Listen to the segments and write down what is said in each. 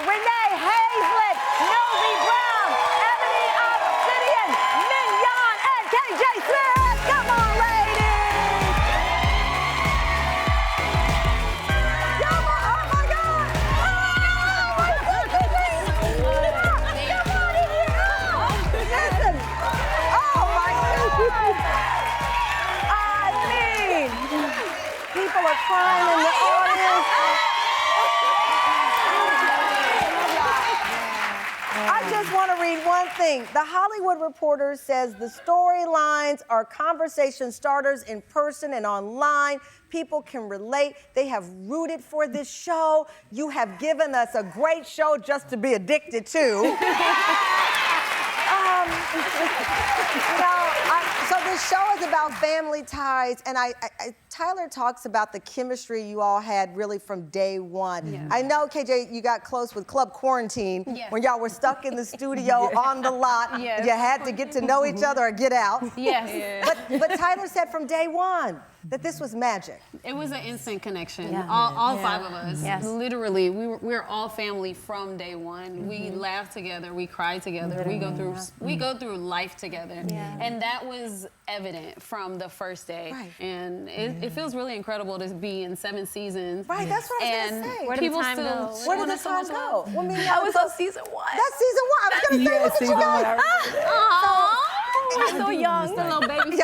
Renee, Hayslett, Novi, Ebony Obsidian, Mignon, and KJ Smith. Come on, ladies. Come on. Oh, my God. Oh, my goodness. Come on in here. Listen. Oh, my God. I mean, people are crying in the audience. I just want to read one thing. The Hollywood Reporter says the storylines are conversation starters in person and online. People can relate. They have rooted for this show. You have given us a great show just to be addicted to. So this show is about family ties, and Tyler talks about the chemistry you all had really from day one. Yeah. I know, KJ, you got close with Club Quarantine when y'all were stuck in the studio on the lot. Yes. You had to get to know each other or get out. Yes. But Tyler said from day one that this was magic. It was an instant connection. Yeah. All five of us. Yes. Literally, we're all family from day one. Mm-hmm. We laugh together, we cry together, we go through life together. Yeah. And that was evident from the first day. Right. And it feels really incredible to be in 7 seasons. Right, that's what I was gonna say. Where did the time go? Where did the time go? Well, I was on season 1. That's season 1. I was gonna say, look at you guys. I'm so young. The little baby.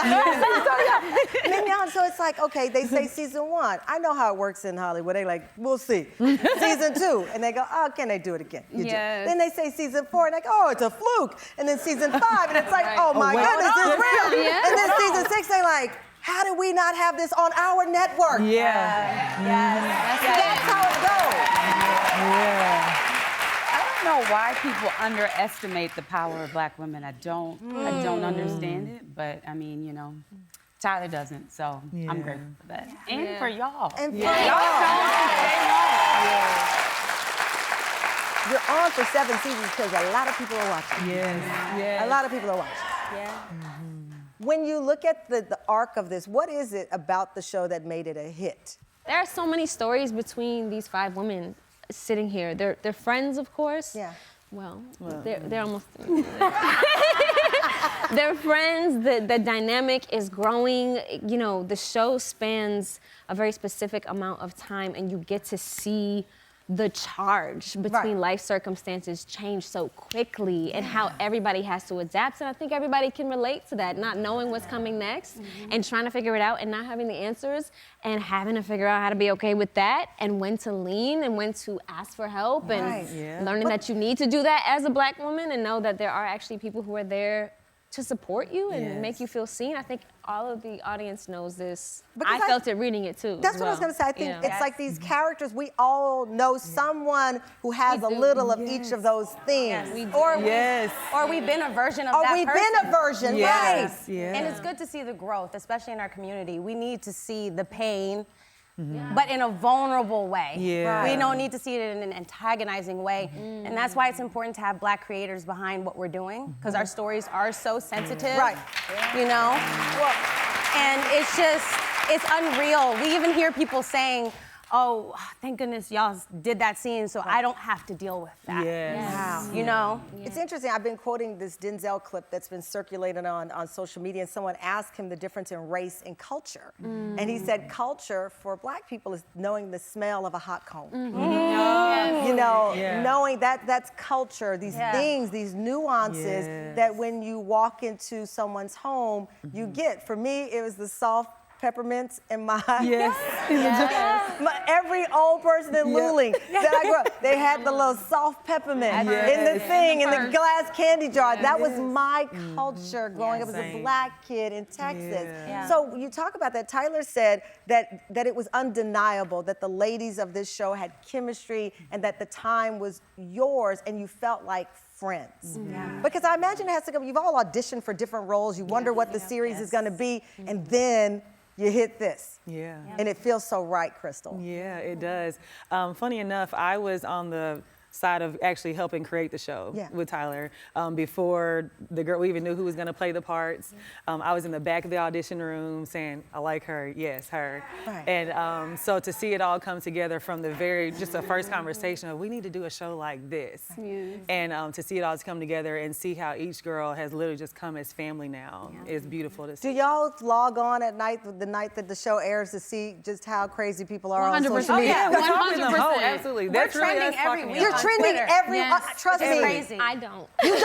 Mignon, so it's like, okay, they say season 1. I know how it works in Hollywood. They like, we'll see. Season 2, and they go, oh, can they do it again? You do. Then they say season 4, and they go, oh, it's a fluke. And then season 5, and it's like, oh my goodness, it's real. Yeah. And then season 6, they like, how did we not have this on our network? Yeah. That's how it goes. Yeah. I don't know why people underestimate the power of Black women. I don't understand it, but I mean, you know, Tyler doesn't, so I'm grateful for that. And for y'all. And for y'all. You're on for 7 seasons because a lot of people are watching. Yes. A lot of people are watching. Yeah. When you look at the arc of this, what is it about the show that made it a hit? There are so many stories between these 5 women sitting here. They're friends, of course. Yeah. Well. They're almost. They're friends. The dynamic is growing. You know, the show spans a very specific amount of time, and you get to see the charge between life circumstances change so quickly and how everybody has to adapt. And I think everybody can relate to that, not knowing what's coming next and trying to figure it out and not having the answers and having to figure out how to be okay with that and when to lean and when to ask for help and learning that you need to do that as a Black woman and know that there are actually people who are there to support you and make you feel seen. I think all of the audience knows this. Because I felt it reading it too. That's what I was gonna say. I think it's like these characters, we all know someone who has a little of each of those things. Or we've been a version of that person. Or we've been a version, right. Yeah. And it's good to see the growth, especially in our community. We need to see the pain, but in a vulnerable way. We don't need to see it in an antagonizing way. And that's why it's important to have Black creators behind what we're doing, because our stories are so sensitive, you know? And it's unreal. We even hear people saying, oh, thank goodness y'all did that scene so I don't have to deal with that. Wow. You know? It's interesting, I've been quoting this Denzel clip that's been circulated on social media, and someone asked him the difference in race and culture. And he said culture for Black people is knowing the smell of a hot comb. You know, knowing that's culture, these things, these nuances that when you walk into someone's home, you get. For me, it was the soft peppermints in my every old person in Luling that I grew up, they had the little soft peppermint in the thing, in the glass candy jar. That was my culture growing up as a Black kid in Texas. So you talk about that. Tyler said that it was undeniable that the ladies of this show had chemistry and that the time was yours and you felt like friends. Because I imagine it has to go, you've all auditioned for different roles, you wonder what the series is gonna be, and then you hit this. And it feels so right, Crystal. Yeah, it does. Funny enough, I was on the side of actually helping create the show with Tyler. Before we even knew who was going to play the parts, I was in the back of the audition room saying, I like her, yes, her. Right. And so to see it all come together from just the first conversation of, we need to do a show like this. And to see it all come together and see how each girl has literally just come as family now is beautiful to see. Do y'all log on at night, the night that the show airs, to see just how crazy people are on 100%. social media? yeah, We're talking 100%. them. Oh, absolutely. That's We're really trending us every talking week. You're about it. trending Twitter. every, Yes. trust It's me. crazy. I don't. You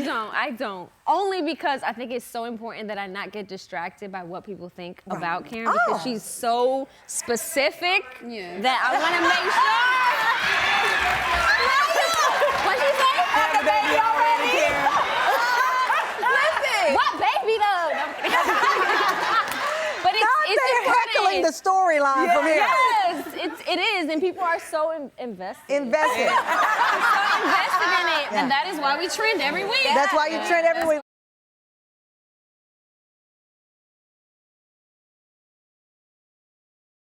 don't? I don't. Only because I think it's so important that I not get distracted by what people think about Karen because she's so specific that I want to make sure. What'd she say? Have the baby already, Karen. Listen. What baby though? No, I'm kidding. But it's heckling the important. storyline from here. Yes, it is, and people are so invested. Invested. Invested in it, and that is why we trend every week. That's why you trend every week.